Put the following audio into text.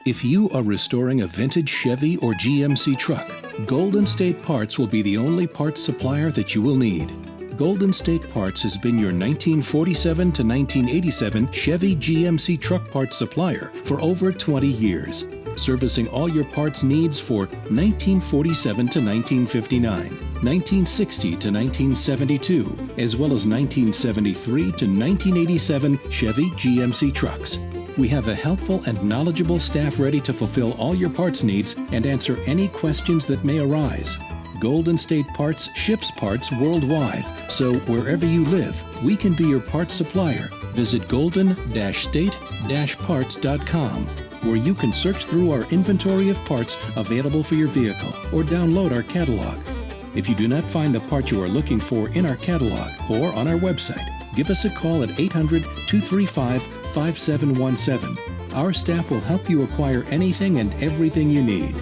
If you are restoring a vintage Chevy or GMC truck, Golden State Parts will be the only parts supplier that you will need. Golden State Parts has been your 1947 to 1987 Chevy GMC truck parts supplier for over 20 years, servicing all your parts needs for 1947 to 1959, 1960 to 1972, as well as 1973 to 1987 Chevy GMC trucks. We have a helpful and knowledgeable staff ready to fulfill all your parts needs and answer any questions that may arise. Golden State Parts ships parts worldwide, so wherever you live, we can be your parts supplier. Visit golden-state-parts.com, where you can search through our inventory of parts available for your vehicle or download our catalog. If you do not find the part you are looking for in our catalog or on our website, give us a call at 800-235-5717. Our staff will help you acquire anything and everything you need.